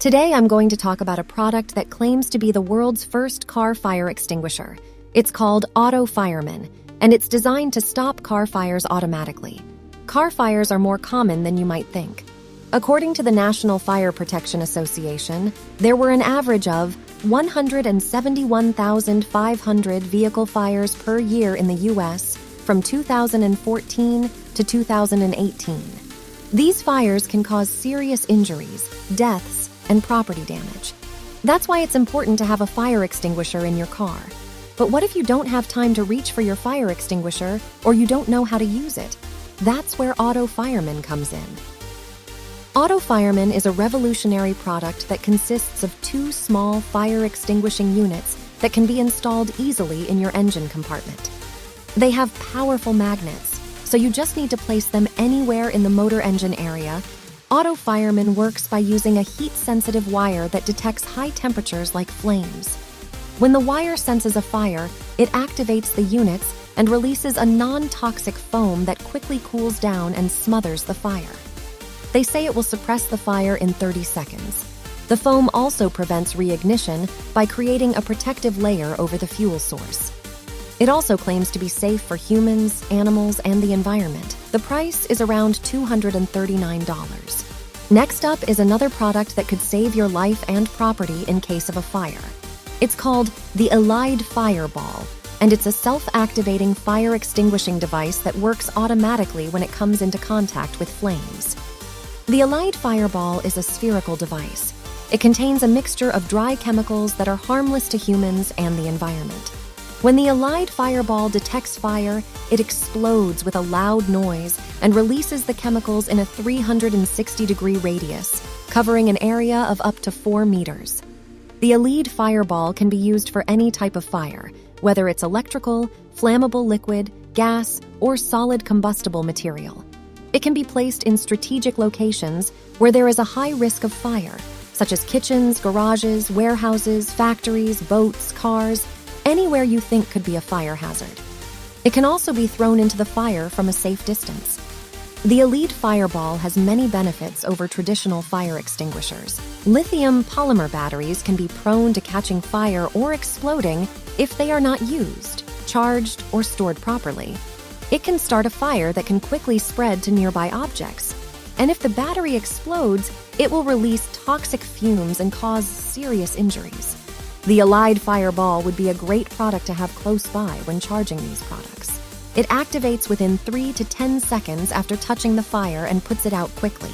Today I'm going to talk about a product that claims to be the world's first car fire extinguisher. It's called Auto Fireman, and it's designed to stop car fires automatically. Car fires are more common than you might think. According to the National Fire Protection Association, there were an average of 171,500 vehicle fires per year in the U.S. from 2014 to 2018. These fires can cause serious injuries, deaths, and property damage. That's why it's important to have a fire extinguisher in your car. But what if you don't have time to reach for your fire extinguisher or you don't know how to use it? That's where Auto Fireman comes in. Auto Fireman is a revolutionary product that consists of two small fire extinguishing units that can be installed easily in your engine compartment. They have powerful magnets, so you just need to place them anywhere in the motor engine area. Auto Fireman works by using a heat-sensitive wire that detects high temperatures like flames. When the wire senses a fire, it activates the units and releases a non-toxic foam that quickly cools down and smothers the fire. They say it will suppress the fire in 30 seconds. The foam also prevents reignition by creating a protective layer over the fuel source. It also claims to be safe for humans, animals, and the environment. The price is around $239. Next up is another product that could save your life and property in case of a fire. It's called the Elide Fireball, and it's a self-activating fire extinguishing device that works automatically when it comes into contact with flames. The Elide Fireball is a spherical device. It contains a mixture of dry chemicals that are harmless to humans and the environment. When the Elide Fireball detects fire, it explodes with a loud noise and releases the chemicals in a 360-degree radius, covering an area of up to 4 meters. The Elide Fireball can be used for any type of fire, whether it's electrical, flammable liquid, gas, or solid combustible material. It can be placed in strategic locations where there is a high risk of fire, such as kitchens, garages, warehouses, factories, boats, cars, anywhere you think could be a fire hazard. It can also be thrown into the fire from a safe distance. The Elide Fireball has many benefits over traditional fire extinguishers. Lithium polymer batteries can be prone to catching fire or exploding if they are not used, charged, or stored properly. It can start a fire that can quickly spread to nearby objects. And if the battery explodes, it will release toxic fumes and cause serious injuries. The Elide Fireball would be a great product to have close by when charging these products. It activates within 3 to 10 seconds after touching the fire and puts it out quickly.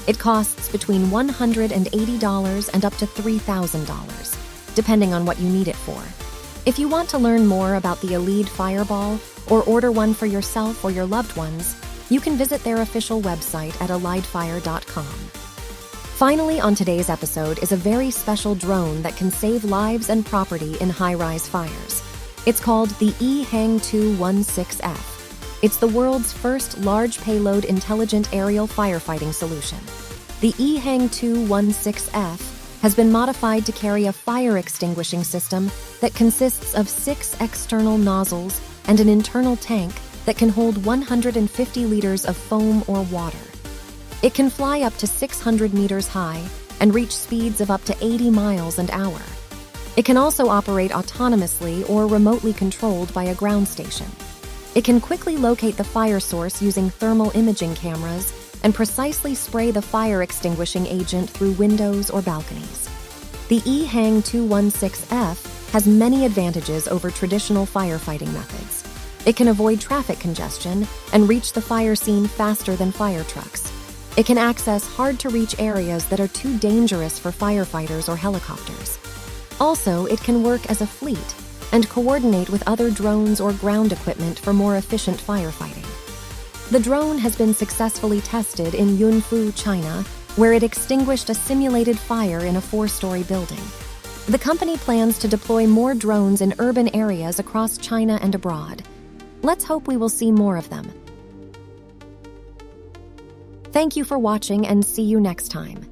It costs between $180 and up to $3,000, depending on what you need it for. If you want to learn more about the Elide Fireball or order one for yourself or your loved ones, you can visit their official website at elidefire.com. Finally, on today's episode is a very special drone that can save lives and property in high-rise fires. It's called the Ehang 216F. It's the world's first large payload intelligent aerial firefighting solution. The Ehang 216F has been modified to carry a fire extinguishing system that consists of 6 external nozzles and an internal tank that can hold 150 liters of foam or water. It can fly up to 600 meters high and reach speeds of up to 80 miles an hour. It can also operate autonomously or remotely controlled by a ground station. It can quickly locate the fire source using thermal imaging cameras and precisely spray the fire extinguishing agent through windows or balconies. The Ehang 216F has many advantages over traditional firefighting methods. It can avoid traffic congestion and reach the fire scene faster than fire trucks. It can access hard-to-reach areas that are too dangerous for firefighters or helicopters. Also, it can work as a fleet and coordinate with other drones or ground equipment for more efficient firefighting. The drone has been successfully tested in Yunfu, China, where it extinguished a simulated fire in a 4-story building. The company plans to deploy more drones in urban areas across China and abroad. Let's hope we will see more of them. Thank you for watching and see you next time.